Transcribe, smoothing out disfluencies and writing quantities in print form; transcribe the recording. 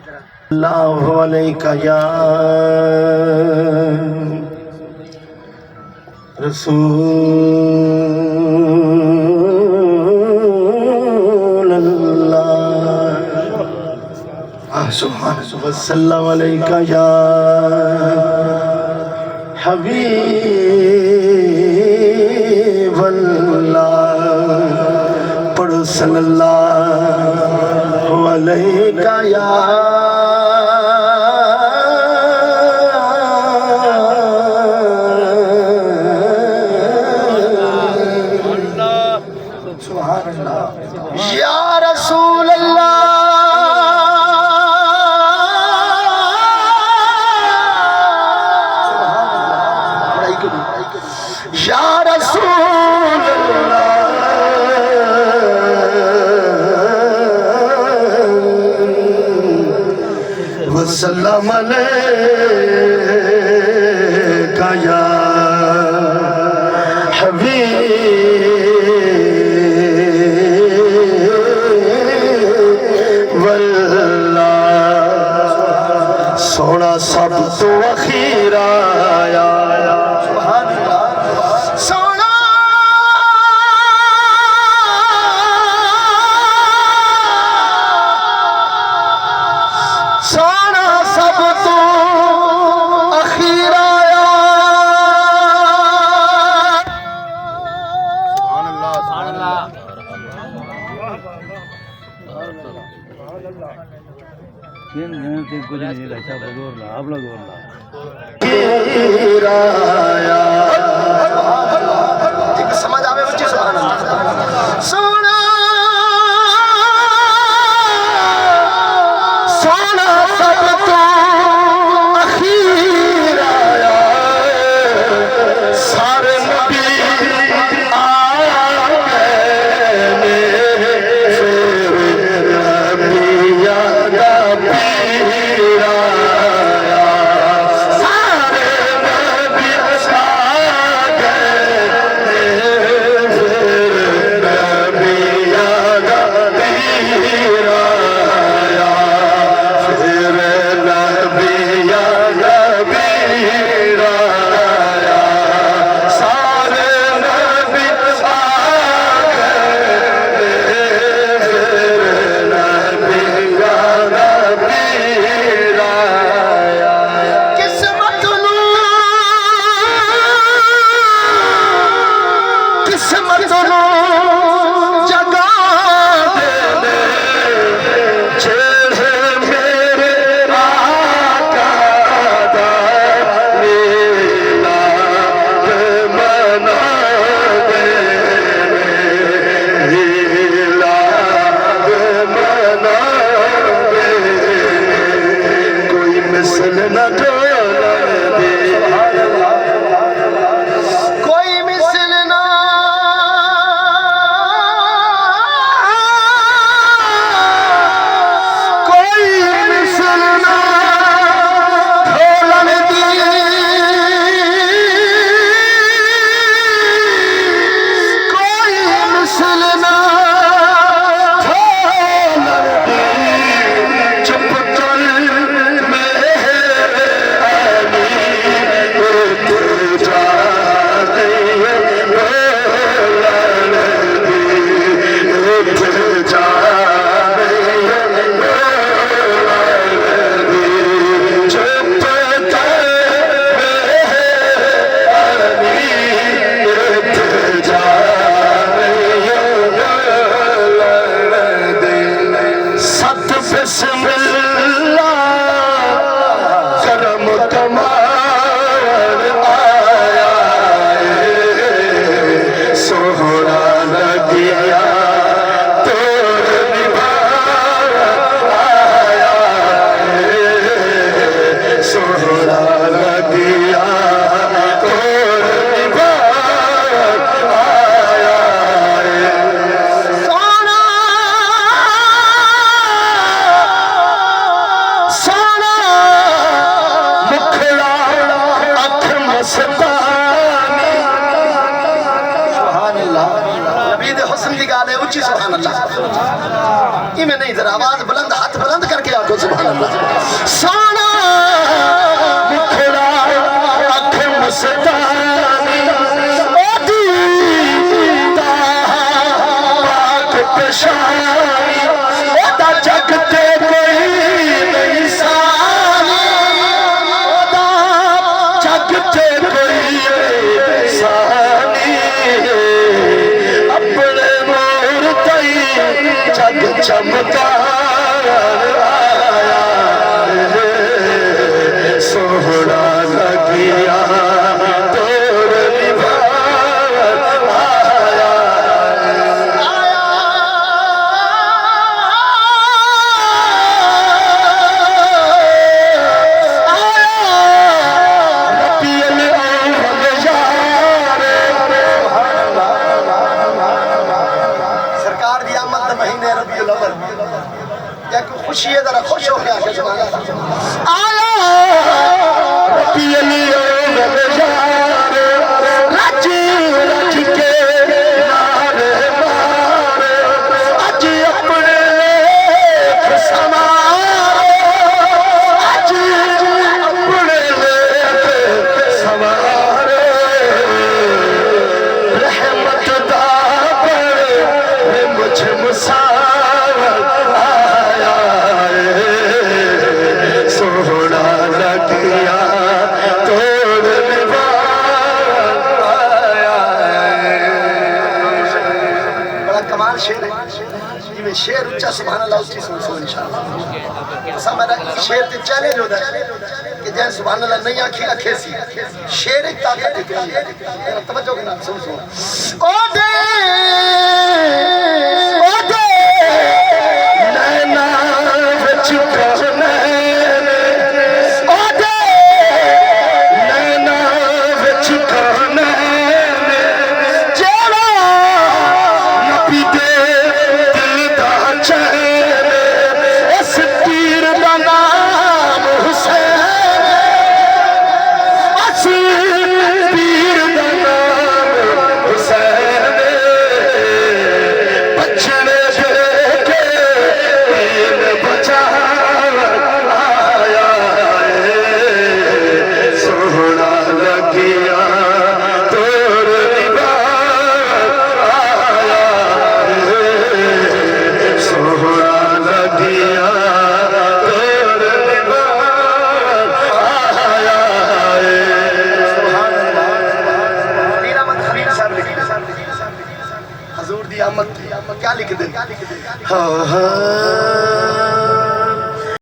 अल्लाहु अलैका या रसूल अल्लाह सुभान वसल्लम अलैका या हबीब अल्लाह। पढ़ो सल्लल्लाहु अलैका या या रसूल अल्लाह। या रसूल अल्लाह वसल्लम अलैका या हबीब अल्लाह। सोना सब तो अखीर आया सोना सोना सब तो अखीर आया। समझ आवे बच्चे सुभान अल्लाह। सोना सोना सब तो अखीर आया। सारे नबी आ गए नबिया दा पीर आया। सारे नबी आ गए नबिया दा पीर आया। फिर नबिया दा पीर आया। सारे नबी आ गए फिर नबिया दा पीर आया। किस्मत नू जगा दे जेड़े मेरे आका दा मिलाद मनावे मिलाद मनावे। कोई मिसल न ढोलन दे कोई मिसल ना कोई मिसल ना ढोलन दी। कोई मिसल ना ढोलन दी। चुप चल मेरे अली उठ जा करम कमाल आया सोहरा लगिया तोर निभार आया सोहरा लगिया तोर निभार आया। सोना सोना मुखड़ा अख मस्तानी। सुभान अल्लाह। नबी दे हुस्न दी गाल है उच्ची सुभान अल्लाह। इमें नहीं जरा आवाज बुलंद हाथ बुलंद करके आखो सुभान अल्लाह। आके सुभान अल्लाह आया पियलियो यार रज रज के मारे मारे अज अपने समारे अज अपने समारे रहमत दा पर मुझ मुसावर आया सोहना लगिया तोड़ बड़ा कमाल शेर है जिमें शेर उच्चा सुभान अल्लाह उच्ची सुनो इंशाअल्लाह असा मेरा शेर ते चैलेंज होता है कि जैसे सुभान अल्लाह नहीं आखी आखे सी शेर एक ताकत देती है तवज्जो के नाल सुन ओ दे नैना विच कहने ओ दे नैना विच कहने जेड़ा नबी दे दिल दा चैन इस तीर दा नाम हुसैन असी पीर दा नाम हुसैन बचने के तीन बचा आया सोहना लगिया तोर आया सोहना लगिया तोर आया मीरा मत खलील साहब लिख हजूर दी आमद क्या लिख दे हाँ हाँ